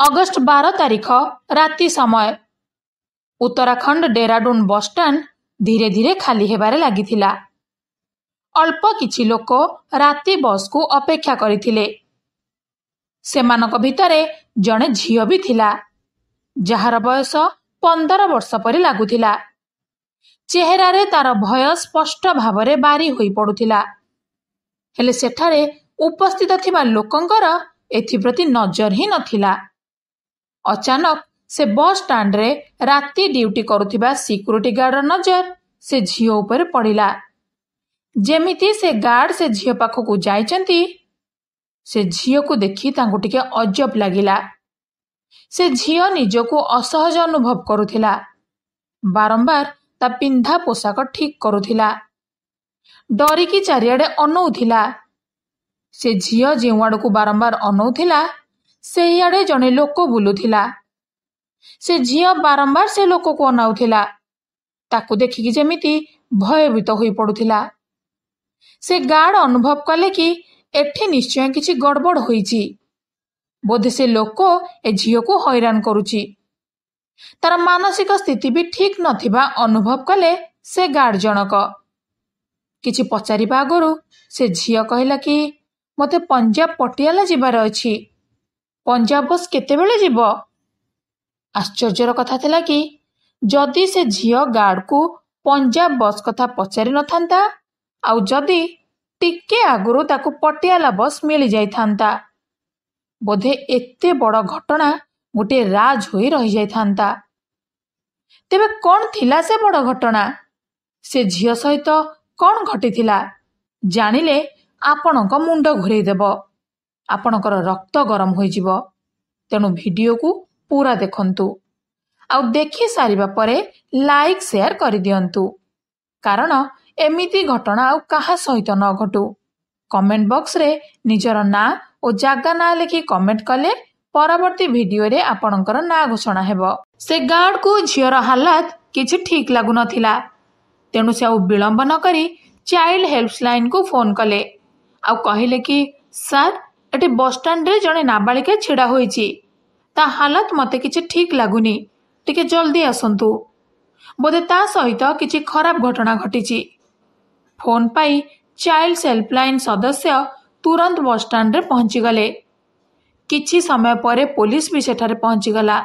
August 12 तारिख राति समय। उत्तराखंड डेराडून बसस्टाण्ड धीरे धीरे खाली हेबारे लागिथिला। अल्प किछि लोक राति बस को अपेक्षा करिथिले। सेमानक भितरे जणे झियो भी थिला, जहार बयस 15 वर्ष परि लागुथिला। चेहरारे तार भय स्पष्ट भावरे बारी होई पडुथिला। हेले सेठारे उपस्थित थिबा लोकंकर एथिप्रति नजर ही नथिला। अचानक से बस स्टाण्ड रे राति ड्यूटी करुथिबा सिक्यूरिटी गार्ड नजर से झियो ऊपर पड़िला। जेमिति से गार्ड से झियो पाखकु जाइचंती, से झियो को देखि तांकु टिके अजब लागिला। से झियो निजको असहज अनुभव करुथिला। बारंबार ता पिंधा पोशाक ठीक करुथिला। डरिकी चारियाडे अनौथिला। से झियो जेउआडकु बारंबार अनौथिला, सेहियाडे जणे लोक बुलुथिला। से झियो बारंबार से लोक को अनाउथिला। ताकु देखिकी जेमिति भयभीत होई पडुथिला। से गार्ड अनुभव कले कि एठी निश्चय किछि गड़बड़ होईछि। बोधे से लोक ए झियो को हैरान करुछि। तार मानसिक स्थिति भी ठीक नथिबा अनुभव कले से गार्ड जनक। किछि पचारिबा आगरु से झियो कहला कि मते पंजाब पटियाला जिबार अछि। पंजाब बस केतेबेले जीव? आश्चर्यर कथा थिला कि जदि से झियो गार्ड को पंजाब बस कथा पचारि नथांता, आउ जदि टिके आगुरु ताकु पटियाला बस मिली जाई थांता, बोधे एते बड़ घटना गोटे राज होई रही जाई थांता। तेबे कौन थिला से बड़ घटना? से झियो सहित कौन घटिथिला? जानिले आपणक मुंड घुरेई देब, आपणकर रक्त गरम होई जिवो। तेणु वीडियो को पूरा देखंतु, आउ देखि सारिबा परे लाइक शेयर करि दियंतु, कारण एमिति घटना आउ काहा सहित न घटू। कमेंट बॉक्स रे निजर ना ओ जागा ना लिखि कमेंट कले परवर्ती वीडियो रे आपणकर ना घोषणा हेबो। से गार्ड को झियर हालत किछि ठीक लागु नथिला। तेणु से आउ विलंब न करी चाइल्ड हेल्पलाइन को फोन कले, आउ कहिले कि सर एटी बस स्टैंड रे जणे नाबालिका छिड़ा होईची, ता हालत मते किछि ठीक लागुनी, टिके जल्दी आसंतु। बोधे ता सहित किछि खराब घटना घटिची। फोन पाई चाइल्ड हेल्पलाइन सदस्य तुरंत बस स्टैंड रे पहुंची गले। किछि समय परे पुलिस भी सेठारे पहुंची गला।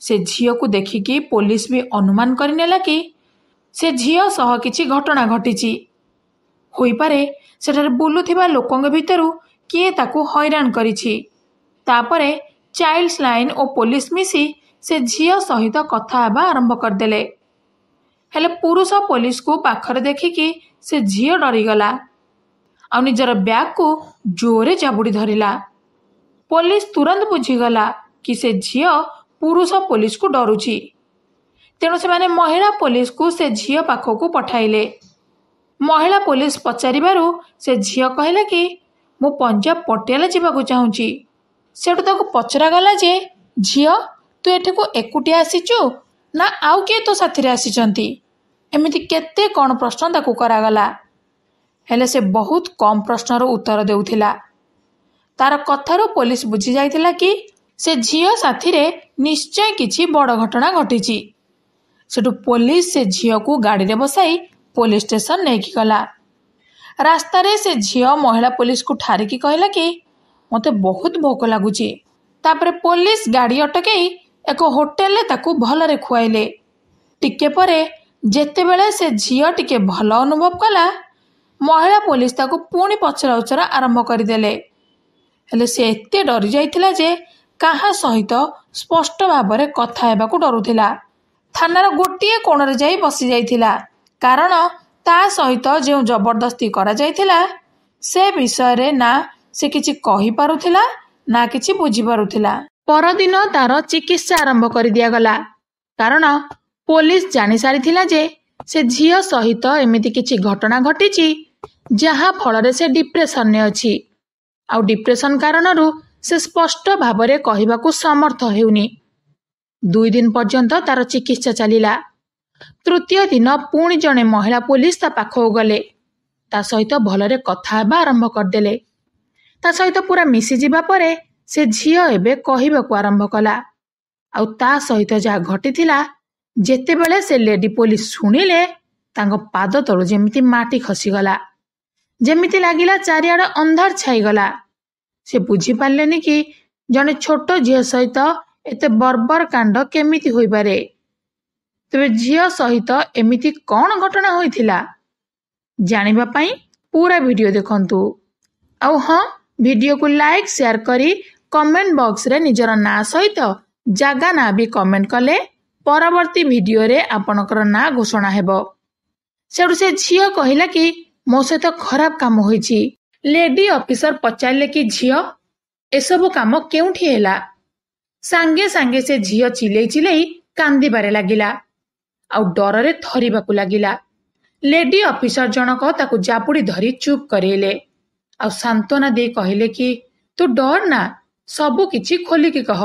से झियो को देखिकी पुलिस भी अनुमान करिनेला कि से झियो सह किछि घटना घटिची। होई पारे सेठारे बुलुथिबा लोकंग भितरु किए ताकु हैरान करिछि। तापरे चाइल्ड लाइन और पुलिस मिसी से झियो सहित कथा हेबा आरंभ करदेले। हेले पुरुष पुलिस को पाखरे देखिकी से झियो डरीगला, आ निजर बैग को जोरे जाबुड़ी धरिला। पुलिस तुरंत बुझीगला कि से झियो पुरुष पुलिस को डरुछि। तेणु से माने महिला पुलिस को से झियो पाखकु पठाइले। महिला पुलिस पचारिबारु से झियो कहले कि मु पंजाब पटियाला जीवाकु चाहूची। सेठु ताकु पचरा गला जे झियो तू एठेको एकुटिया आसीचु ना आउ किए तो साथी रे आसीचंती? एमिति केते कोन प्रश्न ताकु करागला। हेले से बहुत कम प्रश्नर उत्तर देउथिला। तार कथारो पुलिस बुझी जाइथिला कि से झियो साथी रे निश्चय किछि बड़ घटना घटिची। सेठु पुलिस से झियो को गाड़ी रे बसाई पुलिस स्टेशन नेकी गला। रास्ता रे से झियो महिला पुलिस को ठारिकी कहला कि मते बहुत भोक लागुची। तापरे पुलिस गाड़ी अटकई एक होटेल ले ताकु भलरे खुआइले। टिके परे जेतेबेले से झियो टिके भल अनुभव कला, महिला पुलिस ताकु पुणी पचरा उचरा आरंभ करदेले। हेले से एते डरी जाइथिला जे काहा सहित स्पष्ट भाबरे कथा हेबाकु डरुथिला। थानार गोटिए कोणरे जाई बसी जाइथिला, कारण ता सहित जो जबरदस्ती करा जाइथिला से विषय रे ना से किछि कहि पारुथिला ना किछि बुझी पारुथिला। परदिन तार चिकित्सा आरंभ कर दिया गला, कारण पुलिस जानि सारिथिला जे से झियो सहित एमिति किछि घटना घटिची जहा फଳରେ से डिप्रेशन ने अछि, आउ डिप्रेशन कारणरू से स्पष्ट भाबरे कहिबाकू समर्थ हेउनी। 2 दिन पर्यंत तार चिकित्सा चलिला। तृतीय दिन पुणी जणे महिला पुलिस ता पाखो गले। ता सहित भलरे कथा हेबा आरंभ करदेले। ता सहित पूरा मिसी जिबा परे से झियो एबे कहबाकू आरंभ कला आउ ता सहित जहाँ घटीथिला जेतेबेले से लेडी पुलिस शुणिले तांको पाद तळु जेमिति माटी खसीगला जेमिति लागिला चारिआड अंधार छाईगला। से बुझी पारलेनी कि जने छोट झियो सहित एते बर्बर कांड केमिति होई पारे। तबे झियो सहित एमिति कौन घटना होइथिला जानिबा पई पूरा वीडियो देखंतु। आउ हाँ, वीडियो को लाइक शेयर करी कमेंट बॉक्स रे निजर ना सहित जागा ना भी कमेंट कले परवर्ती वीडियो रे आपनकर ना घोषणा हेबो। सेडु से झियो कहिला कि मो सहित खराब काम होईची। लेडी ऑफिसर पचारले कि झियो एसबु काम केउठी हेला। सांगे सांगे से झियो चिलेई चिलेई कांदी बारे लागिला आउ डररे थरिबाकू लागिला। लेडी ऑफिसर जनक ताकू जापुड़ी धरी चुप करेले आउ सांत्वना दे कहिले कि तू डर ना, सबु किछि खोली कि कह,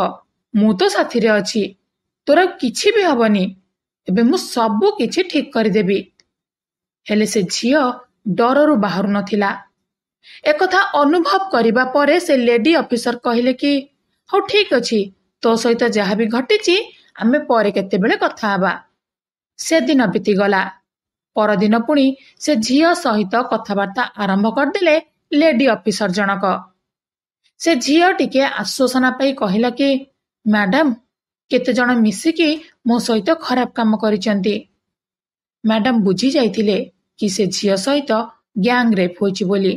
मु तो साथी रे अछि, तोरा किछि भी हबनी, एबे मु सबु किछि ठीक कर देबी। हेले से झियो डररु बाहरु नथिला। एकथा अनुभव करिबा परे से लेडी ऑफिसर कहिले कि हो ठीक अछि, तो सहित जहाँ भी घटिछि आमे परे केतेबेले कथा हबा। से दिन बीती गला। परदिन पुणी से झियो सहित कथबार्ता आरंभ करदेले लेडी ऑफिसर जनक। से झियो टिके आश्वासना पाई कहिला कि मैडम केते जण मिसिकी मो सहित खराब काम करिसंती। मैडम बुझी जाइथिले कि से झियो सहित गैंग रेप होइछि बोली।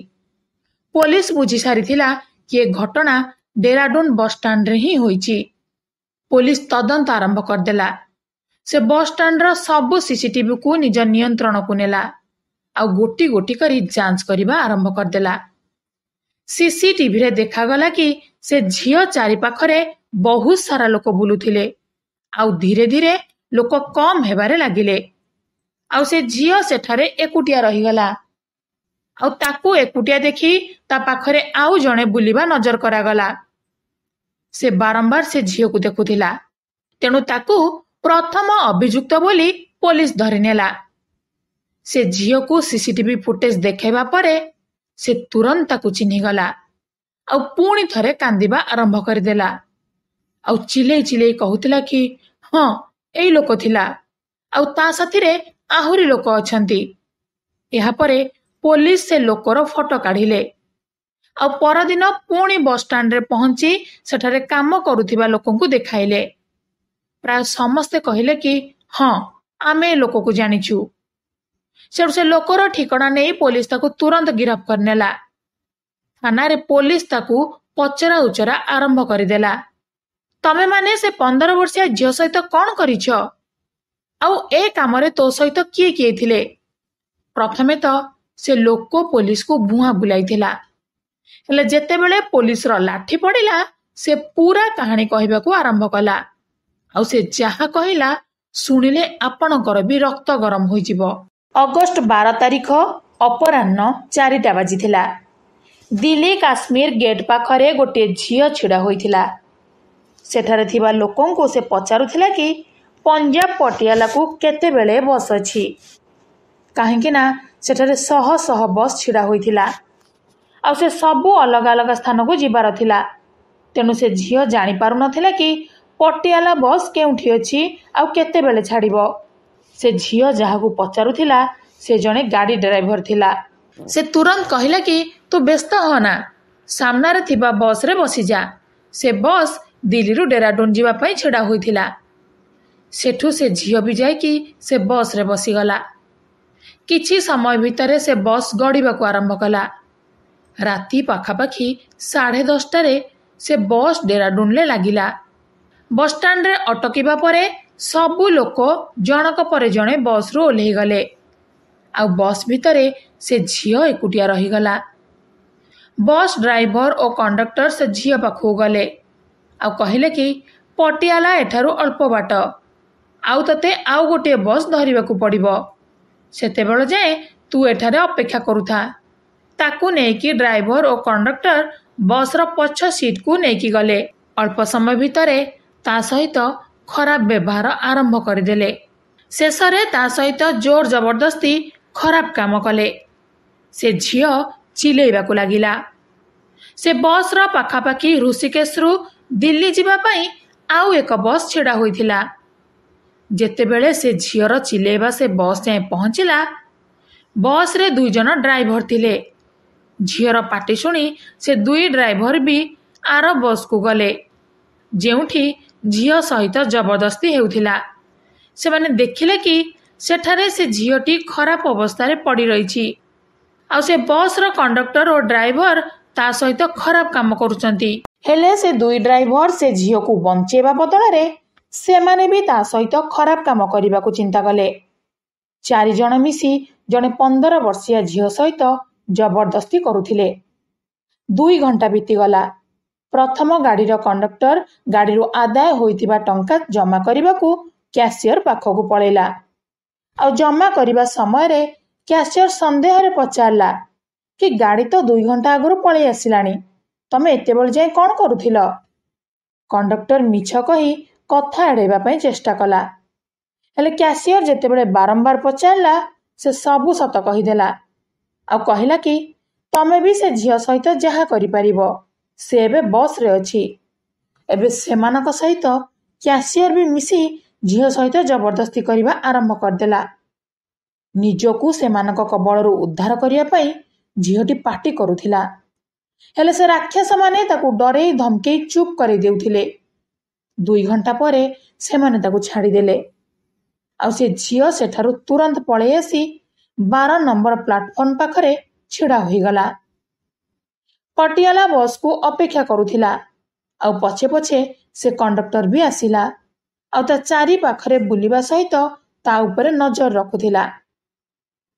पुलिस बुझी सारिथिला कि ए घटना डेराडून बस स्टैंड रे ही होइछि। पुलिस तदंत आरंभ करदेला। से बस स्टैंड रो सबु सीसीटीवी को निज नियंत्रण को नेला आउ गोटी गोटी करी जांच करिबा आरंभ करदेला। सीसीटीवी रे देखा गला कि से झियो चारि पाखरे बहुत सारा लोक बुलुथिले आउ धीरे धीरे लोक कम हेबारे लागिले आउ से झियो सेठारे एकुटिया रहीगला आउ ताकू एकुटिया देखी ता पाखरे आउ जणे बुलिबा नजर करागला। से बारंबार से झियो को देखुथिला तेणु ताकू प्रथम अभियुक्त बोली पुलिस धरि नेला। से झियो को सीसीटीवी फुटेज देखेबा परे से तुरंत ताकू चिन्हिगला आउ पुणी थरे कांदिबा आरंभ करदेला आउ चिलेई चिलेई कहूतिला कि हाँ एई लोक थिला आउ ता साथिरे आहुरी लोक अछंती। एहा परे पुलिस से लोकर फोटो काढिले आउ परदिन पुणी बस स्टैंड रे पहुंची सेठारे काम करुथिबा लोकंकु देखाइले। प्राय समस्ते कहिले कि हाँ आमे लोक को जानिछु। से लोकर ठिकना नहीं पुलिस ताकू तुरंत गिरफ्त करनेला। थाना रे पुलिस ताकू पचरा उचरा आरंभ करदेला। तमे माने से 15 वर्षिया झियो सहित कौन करिछ आउ ए कामरे तो सहित किए किए थिले। प्रथमे तो से लोक पुलिस को भुआ बुलाइथिला हेले जेतेबेले पुलिस रो लाठी पड़िला से पूरा कहानी कहबाकू आरंभ कला आउ से जहा कहिला सुनिले आपणकर भी रक्त गरम होई जिवो। अगस्त 12 तारिख अपराह्न 4टा बाजिथिला। दिल्ली काश्मीर गेट पाखरे गोटे झियो छिड़ा होइथिला। सेठारे थिबा लोकंको से पचारुथिला कि पंजाब पटियाला को केतेबेले बस अछि काहेकि ना सेठारे शह शह बस छिड़ा होइथिला आ से सबु अलग अलग स्थान को जिबार थिला। तेणु से झियो जानी पारु नथिला कि पटियाला बस केउठी अछि आउ केतेबेले छाड़िबो। से झियो जहाकू पचारुथिला से जणे गाड़ी ड्राइवर थिला। से तुरंत कहिला कि तू व्यस्त हो ना, सामना रे थिबा बस रे बसी जा। से बस दिल्ली रु डेराडून जीवा पई छेड़ा होइथिला। सेठू से झियो भी जाय कि से बस रे बसी गला। किछि समय भितरे से बस गड़ीबाकू आरंभ कला। राती पाखापाखी 10:30 रे से बस डेराडून ले लागिला। बस स्टैंड रे अटकीबा परे सबु लोक जनक परे जणे बस रु ओल्हेई गले आ बस भितरे से झियो एकुटिया रही गला। बस ड्राइवर और कंडक्टर से झियो पाखु गले आ कहिले कि पटियाला एठारु अल्प बाट आउ तते आउ गोटे बस धरिबाकू पड़िबो। सेतेबेଳ जाए तू एठारे अपेक्षा करुथा। ताकू नेकी ड्राइवर और कंडक्टर बस रो पछ सीट को नेकी गले। अल्प समय भितरे ता सहित खराब व्यवहार आरंभ करदेले। शेषरे ता सहित जोर जबरदस्ती खराब काम कले। से झियो चिलेइबाकू लागिला। ସେ ବସ୍ର ପାଖାପାଖି ଋଷିକେଶରୁ ଦିଲ୍ଲୀ ଯିବା ପାଇଁ ଆଉ ଏକ ବସ୍ ଛିଡ଼ା ହୋଇଥିଲା। ଯେତେବେଳେ ସେ ଝିଅର ଚିଲେଇବା ସେ ବସ୍ ଯାଏଁ ପହଞ୍ଚିଲା, ବସ୍ରେ 2 ଜଣ ଡ୍ରାଇଭର ଥିଲେ। ଝିଅର ପାଟି ଶୁଣି ସେ 2 ଡ୍ରାଇଭର ବି ଆର ବସ୍କୁ ଗଲେ, ଯେଉଁଠି ଝିଅ ସହିତ ଜବରଦସ୍ତି ହେଉଥିଲା। ସେମାନେ ଦେଖିଲେ କି ସେଠାରେ ସେ ଝିଅଟି ଖରାପ ଅବସ୍ଥାରେ ପଡ଼ି ରହିଛି, ଆଉ ସେ ବସ୍ର କଣ୍ଡକ୍ଟର ଓ ଡ୍ରାଇଭର ତା ସହିତ ଖରାପ କାମ କରୁଛନ୍ତି। ହେଲେ ସେ 2 ଡ୍ରାଇଭର ସେ ଝିଅକୁ ବଞ୍ଚେଇବା ବଦଳରେ ସେମାନେ ବି ତା ସହିତ ଖରାପ କାମ କରିବାକୁ ଚିନ୍ତା କଲେ। 4 ଜଣ ମିଶି ଜଣେ 15 ବର୍ଷିଆ ଝିଅ ସହିତ ଜବରଦସ୍ତି କରୁଥିଲେ। 2 ଘଣ୍ଟା ବିତିଗଲା। ପ୍ରଥମ ଗାଡ଼ିର କଣ୍ଡକ୍ଟର ଗାଡ଼ିରୁ ଆଦାୟ ହୋଇଥିବା ଟଙ୍କା ଜମା କରିବାକୁ କ୍ୟାସିୟର ପାଖକୁ ପଳେଇଲା। ଆଉ ଜମା କରିବା ସମୟରେ କ୍ୟାସିୟର ସନ୍ଦେହରେ ପଚାରିଲା କି ଗାଡ଼ି ତ 2 ଘଣ୍ଟା ଆଗରୁ ପଳେଇ ଆସିଲାଣି, ତମେ ଏତେବେଳେ ଯାଏଁ କ'ଣ କରୁଥିଲ? କଣ୍ଡକ୍ଟର ମିଛ କହି କଥା ଏଡ଼େଇବା ପାଇଁ ଚେଷ୍ଟା କଲା। ହେଲେ କ୍ୟାସିୟର ଯେତେବେଳେ ବାରମ୍ବାର ପଚାରିଲା, ସେ ସବୁ ସତ କହିଦେଲା ଆଉ କହିଲା କି ତମେ ବି ସେ ଝିଅ ସହିତ ଯାହା କରିପାରିବ, ସେ ଏବେ ବସ୍ରେ ଅଛି। ଏବେ ସେମାନଙ୍କ ସହିତ କ୍ୟାସିୟର ବି ମିଶି ଝିଅ ସହିତ ଜବରଦସ୍ତି କରିବା ଆରମ୍ଭ କରିଦେଲା। ନିଜକୁ ସେମାନଙ୍କ କବଳରୁ ଉଦ୍ଧାର କରିବା ପାଇଁ ଝିଅଟି ପାଟି କରୁଥିଲା, ହେଲେ ସେ ରାକ୍ଷସମାନେ ତାକୁ ଡରେଇ ଧମକେଇ ଚୁପ୍ କରେଇ ଦେଉଥିଲେ। 2 ଘଣ୍ଟା ପରେ ସେମାନେ ତାକୁ ଛାଡ଼ିଦେଲେ, ଆଉ ସେ ଝିଅ ସେଠାରୁ ତୁରନ୍ତ ପଳେଇ ଆସି 12 ନମ୍ବର ପ୍ଲାଟଫର୍ମ ପାଖରେ ଛିଡ଼ା ହୋଇଗଲା। ପଟିଆଲା ବସ୍କୁ ଅପେକ୍ଷା କରୁଥିଲା, ଆଉ ପଛେ ପଛେ ସେ କଣ୍ଡକ୍ଟର ବି ଆସିଲା, ଆଉ ତା ଚାରି ପାଖରେ ବୁଲିବା ସହିତ ତା ଉପରେ ନଜର ରଖୁଥିଲା।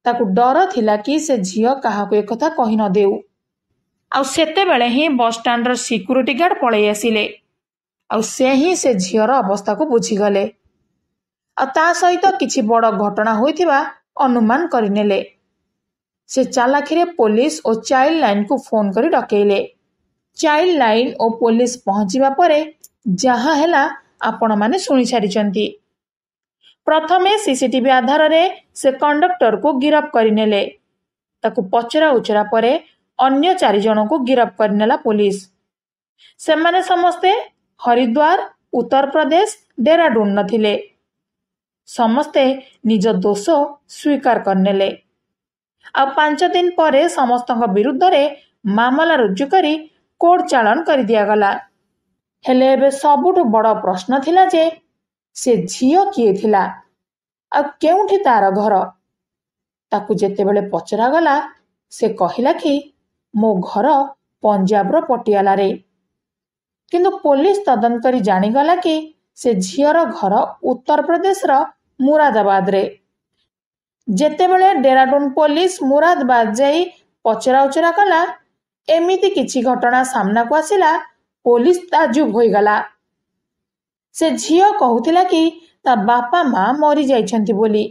ତାକୁ ଡର ଥିଲା କି ସେ ଝିଅ କାହାକୁ ଏକଥା କହି ନ ଦେଉ। ଆଉ ସେତେବେଳେ ହିଁ ବସ୍ଷ୍ଟାଣ୍ଡର ସିକ୍ୟୁରିଟି ଗାର୍ଡ ପଳେଇ ଆସିଲେ, ଆଉ ସେ ହିଁ ସେ ଝିଅର ଅବସ୍ଥାକୁ ବୁଝିଗଲେ, ଆଉ ତା ସହିତ କିଛି ବଡ଼ ଘଟଣା ହୋଇଥିବା ଅନୁମାନ କରିନେଲେ। ସେ ଚାଲାଖିରେ ପୋଲିସ ଓ ଚାଇଲ୍ଡ ଲାଇନ୍କୁ ଫୋନ କରି ଡକେଇଲେ। ଚାଇଲ୍ଡ ଲାଇନ୍ ଓ ପୋଲିସ ପହଞ୍ଚିବା ପରେ ଯାହା ହେଲା ଆପଣମାନେ ଶୁଣିସାରିଛନ୍ତି। ପ୍ରଥମେ ସିସିଟିଭି ଆଧାରରେ ସେ କଣ୍ଡକ୍ଟରକୁ ଗିରଫ କରିନେଲେ। ତାକୁ ପଚରା ଉଚରା ପରେ ଅନ୍ୟ 4 ଜଣଙ୍କୁ ଗିରଫ କରିନେଲା ପୋଲିସ। ସେମାନେ ସମସ୍ତେ ହରିଦ୍ୱାର, ଉତ୍ତରପ୍ରଦେଶ, ଡେରାଡୁନ୍ର ଥିଲେ। ସମସ୍ତେ ନିଜ ଦୋଷ ସ୍ୱୀକାର କରିନେଲେ, ଆଉ 5 ଦିନ ପରେ ସମସ୍ତଙ୍କ ବିରୁଦ୍ଧରେ ମାମଲା ରୁଜୁ କରି କୋର୍ଟ ଚାଲାଣ କରିଦିଆଗଲା। ହେଲେ ଏବେ ସବୁଠୁ ବଡ଼ ପ୍ରଶ୍ନ ଥିଲା ଯେ ସେ ଝିଅ କିଏ ଥିଲା ଆଉ କେଉଁଠି ତାର ଘର? ତାକୁ ଯେତେବେଳେ ପଚରାଗଲା, ସେ କହିଲା କି ମୋ ଘର ପଞ୍ଜାବର ପଟିଆଲାରେ। କିନ୍ତୁ ପୋଲିସ ତଦନ୍ତ କରି ଜାଣିଗଲା କି ସେ ଝିଅର ଘର ଉତ୍ତରପ୍ରଦେଶର ମୁରାଦାବାଦରେ। ଯେତେବେଳେ ଡେରାଡୁନ୍ ପୋଲିସ ମୁରାଦାବାଦ ଯାଇ ପଚରା ଉଚରା କଲା, ଏମିତି କିଛି ଘଟଣା ସାମ୍ନାକୁ ଆସିଲା, ପୋଲିସ ତାଜୁବ ହୋଇଗଲା। ସେ ଝିଅ କହୁଥିଲା କି ତା ବାପା ମା ମରିଯାଇଛନ୍ତି ବୋଲି,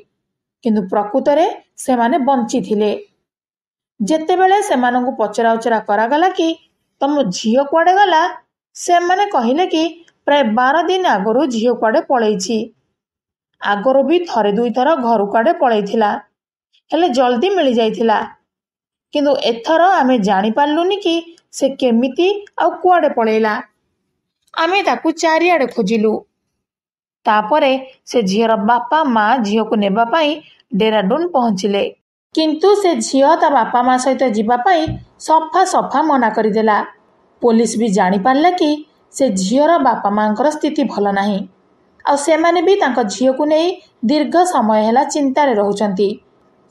କିନ୍ତୁ ପ୍ରକୃତରେ ସେମାନେ ବଞ୍ଚିଥିଲେ। ଯେତେବେଳେ ସେମାନଙ୍କୁ ପଚରା ଉଚରା କରାଗଲା କି ତମ ଝିଅ କୁଆଡ଼େ ଗଲା, ସେମାନେ କହିଲେ କି ପ୍ରାୟ 12 ଦିନ ଆଗରୁ ଝିଅ କୁଆଡ଼େ ପଳେଇଛି। ଆଗରୁ ବି ଥରେ 2 ଥର ଘରୁ କୁଆଡ଼େ ପଳେଇଥିଲା, ହେଲେ ଜଲ୍ଦି ମିଳିଯାଇଥିଲା। କିନ୍ତୁ ଏଥର ଆମେ ଜାଣିପାରିଲୁନି କି ସେ କେମିତି ଆଉ କୁଆଡ଼େ ପଳେଇଲା। ଆମେ ତାକୁ ଚାରିଆଡ଼େ ଖୋଜିଲୁ। ତାପରେ ସେ ଝିଅର ବାପା ମା ଝିଅକୁ ନେବା ପାଇଁ ଡେରାଡୁନ୍ ପହଞ୍ଚିଲେ, କିନ୍ତୁ ସେ ଝିଅ ତା ବାପା ମା ସହିତ ଯିବା ପାଇଁ ସଫା ସଫା ମନା କରିଦେଲା। ପୋଲିସ ବି ଜାଣିପାରିଲା କି ସେ ଝିଅର ବାପା ମାଙ୍କର ସ୍ଥିତି ଭଲ ନାହିଁ, ଆଉ ସେମାନେ ବି ତାଙ୍କ ଝିଅକୁ ନେଇ ଦୀର୍ଘ ସମୟ ହେଲା ଚିନ୍ତାରେ ରହୁଛନ୍ତି।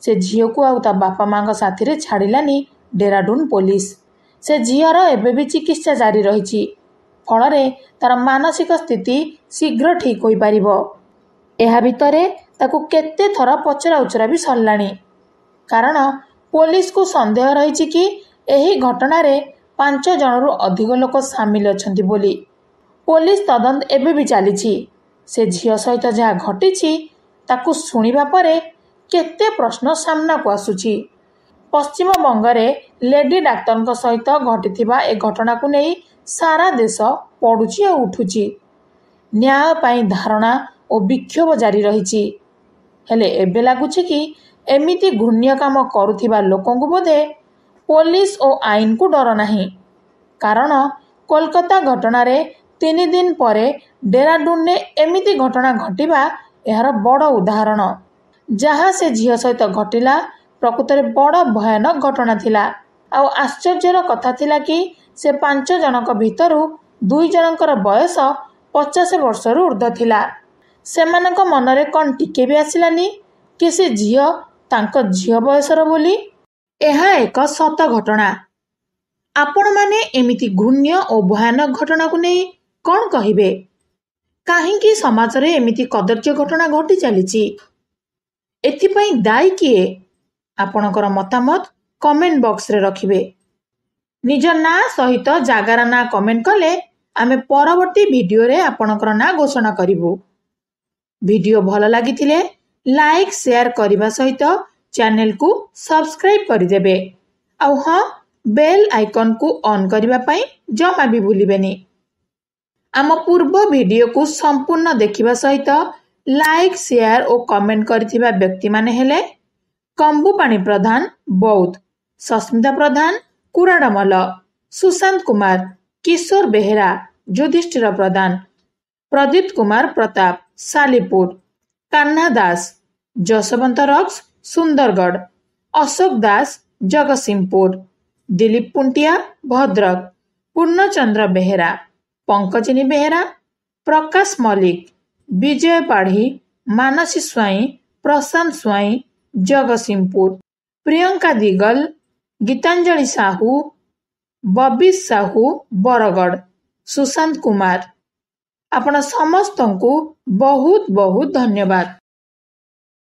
ସେ ଝିଅକୁ ଆଉ ତା ବାପା ମାଙ୍କ ସାଥିରେ ଛାଡ଼ିଲାନି ଡେରାଡୁନ୍ ପୋଲିସ। ସେ ଝିଅର ଏବେ ବି ଚିକିତ୍ସା ଜାରି ରହିଛି, ଫଳରେ ତାର ମାନସିକ ସ୍ଥିତି ଶୀଘ୍ର ଠିକ୍ ହୋଇପାରିବ। ଏହା ଭିତରେ ତାକୁ କେତେ ଥର ପଚରା ଉଚରା ବି ସରିଲାଣି, କାରଣ ପୋଲିସକୁ ସନ୍ଦେହ ରହିଛି କି ଏହି ଘଟଣାରେ 5 ଜଣରୁ ଅଧିକ ଲୋକ ସାମିଲ ଅଛନ୍ତି ବୋଲି। ପୋଲିସ ତଦନ୍ତ ଏବେ ବି ଚାଲିଛି। ସେ ଝିଅ ସହିତ ଯାହା ଘଟିଛି ତାକୁ ଶୁଣିବା ପରେ କେତେ ପ୍ରଶ୍ନ ସାମ୍ନାକୁ ଆସୁଛି। ପଶ୍ଚିମବଙ୍ଗରେ ଲେଡି ଡାକ୍ତରଙ୍କ ସହିତ ଘଟିଥିବା ଏ ଘଟଣାକୁ ନେଇ ସାରା ଦେଶ ପଡ଼ୁଛି ଆଉ ଉଠୁଛି। ନ୍ୟାୟ ପାଇଁ ଧାରଣା ଓ ବିକ୍ଷୋଭ ଜାରି ରହିଛି। ହେଲେ ଏବେ ଲାଗୁଛି କି ଏମିତି ଘୃଣ୍ୟ କାମ କରୁଥିବା ଲୋକଙ୍କୁ ବୋଧେ ପୋଲିସ ଓ ଆଇନକୁ ଡର ନାହିଁ। କାରଣ କୋଲକାତା ଘଟଣାରେ 3 ଦିନ ପରେ ଡେରାଡୁନରେ ଏମିତି ଘଟଣା ଘଟିବା ଏହାର ବଡ଼ ଉଦାହରଣ। ଯାହା ସେ ଝିଅ ସହିତ ଘଟିଲା ପ୍ରକୃତରେ ବଡ଼ ଭୟାନକ ଘଟଣା ଥିଲା। ଆଉ ଆଶ୍ଚର୍ଯ୍ୟର କଥା ଥିଲା କି ସେ 5 ଜଣଙ୍କ ଭିତରୁ 2 ଜଣଙ୍କର ବୟସ 50 ବର୍ଷରୁ ଉର୍ଦ୍ଧ୍ୱ ଥିଲା। ସେମାନଙ୍କ ମନରେ କ'ଣ ଟିକେ ବି ଆସିଲାନି କି ସେ ଝିଅ ତାଙ୍କ ଝିଅ ବୟସର ବୋଲି। ଏହା ଏକ ସତ ଘଟଣା। ଆପଣମାନେ ଏମିତି ଘୃଣ୍ୟ ଓ ଭୟାନକ ଘଟଣାକୁ ନେଇ କ'ଣ କହିବେ? କାହିଁକି ସମାଜରେ ଏମିତି କଦର୍ଯ୍ୟ ଘଟଣା ଘଟି ଚାଲିଛି? ଏଥିପାଇଁ ଦାୟୀ କିଏ? ଆପଣଙ୍କର ମତାମତ କମେଣ୍ଟ ବକ୍ସରେ ରଖିବେ। ନିଜ ନାଁ ସହିତ ଜାଗାର ନାଁ କମେଣ୍ଟ କଲେ ଆମେ ପରବର୍ତ୍ତୀ ଭିଡିଓରେ ଆପଣଙ୍କର ନାଁ ଘୋଷଣା କରିବୁ। ଭିଡିଓ ଭଲ ଲାଗିଥିଲେ ଲାଇକ୍ ସେୟାର କରିବା ସହିତ ଚ୍ୟାନେଲକୁ ସବସ୍କ୍ରାଇବ କରିଦେବେ। ଆଉ ହଁ, ବେଲ୍ ଆଇକନକୁ ଅନ୍ କରିବା ପାଇଁ ଜମା ବି ଭୁଲିବେନି। ଆମ ପୂର୍ବ ଭିଡିଓକୁ ସମ୍ପୂର୍ଣ୍ଣ ଦେଖିବା ସହିତ ଲାଇକ୍ ସେୟାର ଓ କମେଣ୍ଟ କରିଥିବା ବ୍ୟକ୍ତିମାନେ ହେଲେ କମ୍ବୁପାଣି ପ୍ରଧାନ ବୌଦ୍ଧ, ସସ୍ମିତା ପ୍ରଧାନ କୁରାଡମଲ, ସୁଶାନ୍ତ କୁମାର, କିଶୋର ବେହେରା, ଯୁଧିଷ୍ଠିର ପ୍ରଧାନ, ପ୍ରଦୀପ୍ତ କୁମାର ପ୍ରତାପ ସାଲିପୁର, କାହ୍ନା ଦାସ, ଯଶବନ୍ତ ରକ୍ସ ସୁନ୍ଦରଗଡ଼, ଅଶୋକ ଦାସ ଜଗତସିଂହପୁର, ଦିଲ୍ଲୀପ ପୁଣ୍ଟିଆ ଭଦ୍ରକ, ପୂର୍ଣ୍ଣଚନ୍ଦ୍ର ବେହେରା, ପଙ୍କଜିନୀ ବେହେରା, ପ୍ରକାଶ ମଲ୍ଲିକ, ବିଜୟ ପାଢ଼ୀ, ମାନସୀ ସ୍ୱାଇଁ, ପ୍ରଶାନ୍ତ ସ୍ୱାଇଁ ଜଗତସିଂହପୁର, ପ୍ରିୟଙ୍କା ଦିଗଲ, ଗୀତାଞ୍ଜଳି ସାହୁ, ବବିଶ ସାହୁ ବରଗଡ଼, ସୁଶାନ୍ତ କୁମାର। ଆପଣ ସମସ୍ତଙ୍କୁ ବହୁତ ବହୁତ ଧନ୍ୟବାଦ।